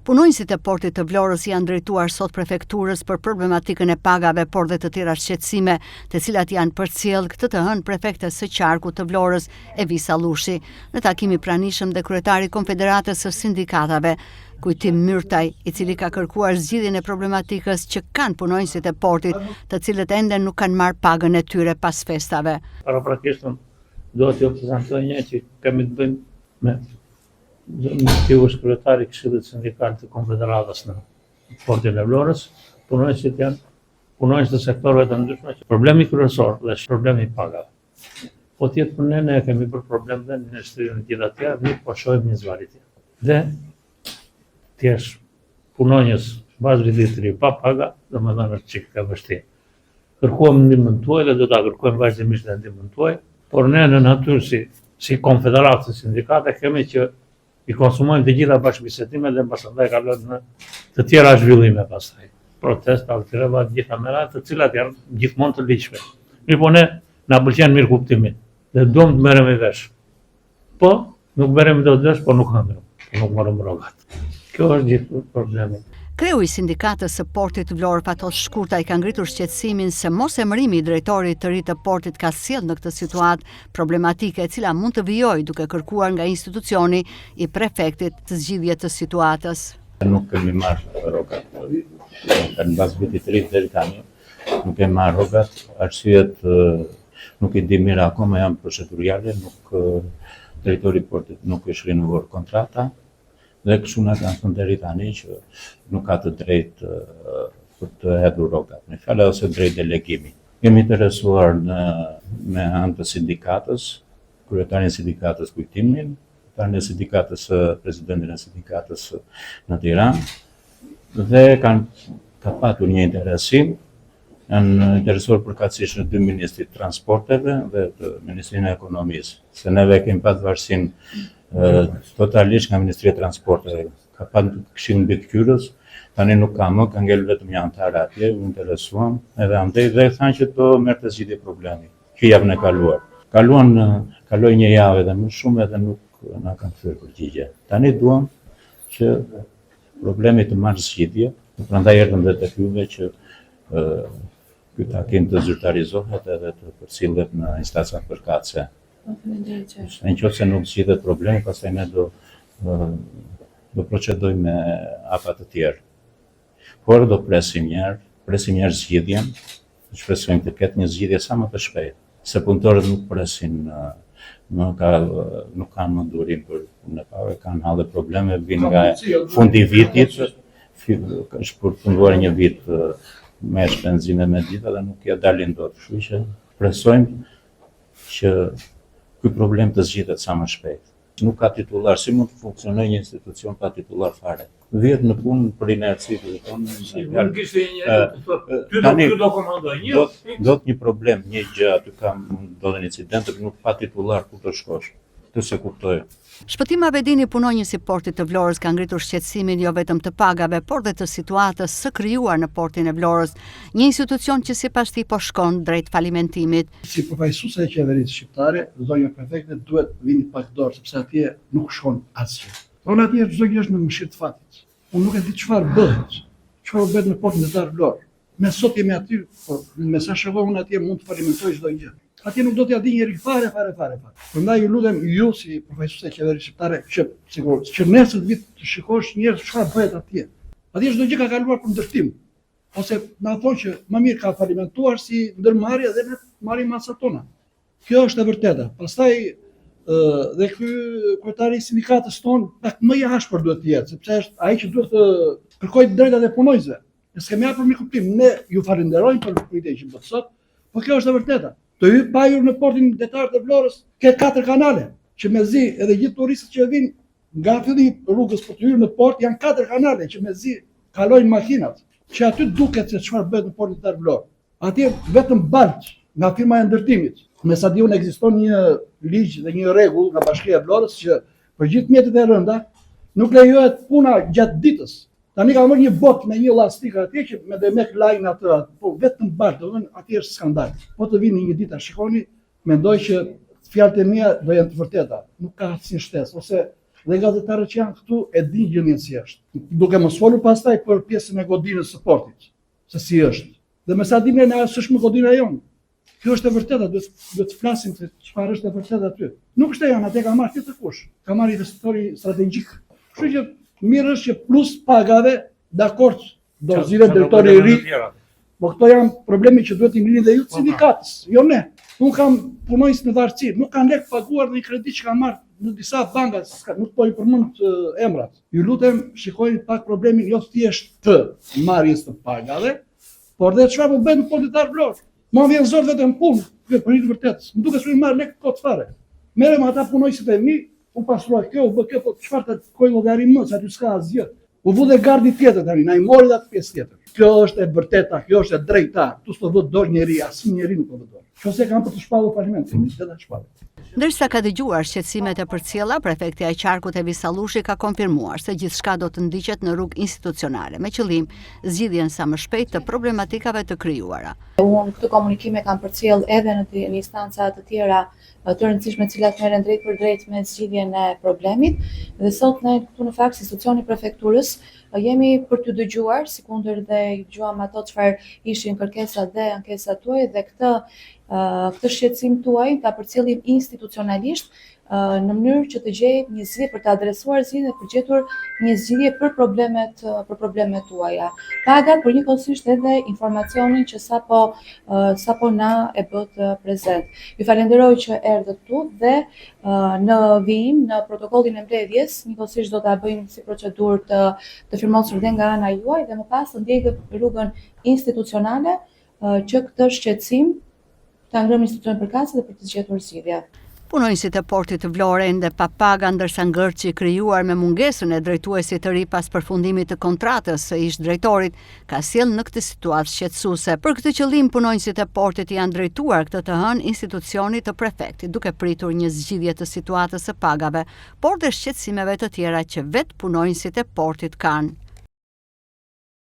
Punonjësit e portit të Vlorës janë drejtuar sot prefekturës për problematikën e pagave, por dhe të tjera shqetësime, të cilat janë përcjell këtë të hënë prefektes së qarkut të Vlorës, Evisa Lushi, në takim i pranishëm dhe kryetari Konfederatës së Sindikatave, Kujtim Myrtaj, i cili ka kërkuar zgjidhjen e problematikës që kanë punonjësit e portit, të cilët ende nuk kanë marrë pagën e tyre pas festave. Paraprakisht do t'ju prezantoj një që kemi të bëjmë me Kjo është kryetari i Këshillit Sindikal të Konfederatës në portin e Vlorës. Punonjësit janë punonjës të sektorëve të ndryshme. Problemi kryesor dhe është problemi i pagave. Po tjetë për ne kemi për problem dhe në Ministrinë e gjitha tjera, ne po shohim një zvarritje. Dhe t'jesh punonjës bazë vizitri pa paga, domethënë është çik ka vështirë. Kërkuam ndihmën tuaj dhe do ta kërkojmë vazhdimisht ndihmën tuaj, por ne në natyrë si Konfederatë Sindikate kemi që i konsumojmë të gjitha bashkëbisedimet dhe pastaj kalojmë në të tjera zhvillime pastaj. Protesta, altreva, gjitha merat, të cilat janë gjithmonë të ligjshme. Mirë po ne na pëlqen mirë kuptimi dhe duam të merrem i vesh. Po, nuk merrem dot vesh, po nuk hëndrim, nuk marrim rrogat. Kjo është gjithë problemi. Kreu i sindikatës së portit Vlorë Fatos Shkurtaj ka ngritur shqetësimin se mos emërimi i drejtorit të ri të portit ka sjellë në këtë situatë problematike e cila mund të vijojë duke kërkuar nga institucioni i prefektit të zgjidhje të situatës. Nuk kemi marrë rrogat. Në bazë vitit të ri deri tani nuk kemi marrë rrogat, arsyet nuk i di mirë akoma janë procedurale, drejtori i portit nuk është rinuar kontrata. Dhe kështu na kanë thënë deri tani që nuk ka të drejtë për të hedhur rrogat. Në fjalë ose drejt delegimi. Jemi interesuar me anë të sindikatës, kryetarin e sindikatës Kujtimin, kryetarin e sindikatës, presidentin e sindikatës në Tiranë, dhe ka patur një interesim, janë interesuar përkatësisht në dy ministrit transporteve dhe të Ministrinë e Ekonomisë, se neve kemi patur varësinë totalisht nga Ministria e Transporteve. Ka patur këshillin mbi Kyros, tani nuk ka më, ka ngel vetëm një antar atje, u interesuam, edhe andej dhe thanë që do merrte zgjidhje problemi. Kjo javën e kaluar. Kaloi një javë dhe më shumë edhe nuk na kanë thyer përgjigje. Tani duam që problemi të marrë zgjidhje, prandaj erdhëm dhe tek juve që ky takim të zyrtarizohet edhe të përcillet në instanca përkatëse. Në qoftë se nuk zgjidhet problemi, pastaj ne do procedojmë me hapa të tjerë. Por do presim njerë zgjidhjen, shpresojmë të ketë një zgjidhje sa më të shpejtë, se punëtorët nuk presin, nuk kanë më durim për punë e pagë, kanë halë probleme, vinë nga fundi vitit, është përfunduar një vit me shpenzime me dita dhe nuk ja dalin dot. Kështu që presojmë që ky problem të zgjidhet sa më shpejt. Nuk ka titullar, si mund të funksionojë një institucion pa titullar fare? Vjet në punë për inerci, do të një problem, një gjë aty do dhe incidente, nuk pa titullar ku të shkosh. Këtë se kuptoj. Shpëtim Abedini, punonjës i portit të Vlorës, ka ngritur shqetësimin jo vetëm të pagave, por dhe të situatës së krijuar në portin e Vlorës, një institucion që sipas tij po shkon drejt falimentimit. Si përfaqësuese e qeverisë shqiptare, zonja prefekte duhet vini pak dorë sepse atje nuk shkon asgjë. Unë atje çdo gjë është në mëshirë të fatit. Unë nuk e di çfarë bëhet. Çfarë bëhet në portin e Vlorë. Me sot jemi aty, por me sa shohoj unë atje mund të falimentoj çdo gjë. Atje nuk do t'ja di njeri fare. Prandaj ju lutem ju si përfaqësues e qeverisë shqiptare që nesër vit të shikosh njerëz çfarë bëhet atje. Atje çdo gjë ka kaluar për ndërtim. Ose na thonë që më mirë ka falimentuar si ndërmarrje dhe ne marrim masat tona. Kjo është e vërteta. Pastaj dhe ky kryetari i sindikatës tonë pak më i ashpër duhet të jetë, sepse është ai që duhet të kërkojë drejtat e punonjësve. Ne s'kemi hapur me kuptim, ne ju falenderojmë për kujtesën që bëhet sot, por kjo është e vërteta. Të hyj pajur në portin detar të Vlorës, ke 4 kanale, që mezi edhe gjithë turistët që vinë nga fillimi rrugës për të hyrë në port janë 4 kanale që mezi kalojnë makinat, që aty duket se çfarë bëhet në portin detar Vlorë. Atje vetëm balç nga firma e ndërtimit. Me sa di unë ekziston një ligj dhe një rregull nga Bashkia e Vlorës që për gjithë mjetet e rënda nuk lejohet puna gjatë ditës. Tani ka marrë një bot me një lastik atje që me demek lajn atë, po vetëm baltë, atje është skandal. Po të vini një ditë shikoni, mendoj që fjalët e mia do janë të vërteta. Nuk ka asnjë shtesë, ose Dhe gazetarët që janë këtu e din gjendjen si është. Duke mos folur pastaj për pjesën e godinës së portit, se si është. Dhe me sa dim ne s'është më godina jonë. Kjo është e vërteta, duhet të flasim se çfarë është e vërteta aty. Nuk është e janë, atë ka marrë tjetër kush. Ka marrë investitori strategjik. Kështu që mirë është që plus pagave, dakord, do zgjidhet drejtori i ri. Po këto janë probleme që duhet i mbini dhe ju sindikatës, jo ne. Unë kam punojës në dharëci, nuk kanë lek paguar në kredi që kanë marrë në disa banka, nuk po i përmend emrat. Ju lutem, shikojni pak problemin jo thjesht të marrjes të pagave, por dhe çfarë po bën në portitar Vlorë. Ma vjen zor vetëm punë, për një të vërtetës. Më duke s'u marr lek kot fare. Merrem ata punojësit e mi, u pastrua kjo, u bë kjo, po çfarë të kojë llogari më, sa aty s'ka asgjë. U vu dhe gardi tjetër tani, na i mori dhe atë pjesë tjetër. Kjo është e vërteta, kjo është e drejta. Tu s'po vot dorë njeri, asnjë njeri nuk po vot dorë. Qose kanë për të shpallur falimentin, dhe ta shpallin. Ndërsa ka dëgjuar shqetësimet e përcjella, prefekti i Qarkut Evi Sallushi ka konfirmuar se gjithçka do të ndiqet në rrugë institucionale, me qëllim zgjidhjen sa më shpejt të problematikave të krijuara. Unë këtë komunikime kam përcjell edhe në instanca të tjera të rëndësishme të cilat merren drejt për drejt me zgjidhjen e problemit dhe sot ne këtu në fakt institucioni prefekturës jemi për t'ju dëgjuar, sikundër dhe i dëgjuam ato çfarë ishin kërkesat dhe ankesat tuaj dhe këtë shqetësim tuaj ta përcjellim institucionalisht në mënyrë që të gjejmë një zgjidhje për të adresuar zgjidhje dhe për gjetur një zgjidhje për problemet tuaja. Pagat, por njëkohësisht edhe informacionin që sapo na e bët prezent. Ju falenderoj që erdhët këtu dhe në vijim në protokollin e mbledhjes, njëkohësisht do ta bëjmë si procedurë të firmosur dhe nga ana juaj dhe më pas të ndjekë rrugën institucionale që këtë shqetësim ta ngrëmë institucion përkatëse dhe për të zgjetur zgjidhje. Punojësit e portit të Vlorë ende pa paga, ndërsa ngërçi i krijuar me mungesën e drejtuesit të ri pas përfundimit të kontratës së ish drejtorit ka sjellë në këtë situatë shqetësuese. Për këtë qëllim, punojësit e portit janë drejtuar këtë të hënë institucionit të prefektit, duke pritur një zgjidhje të situatës së pagave, por dhe shqetësimeve të tjera që vetë punojësit e portit kanë.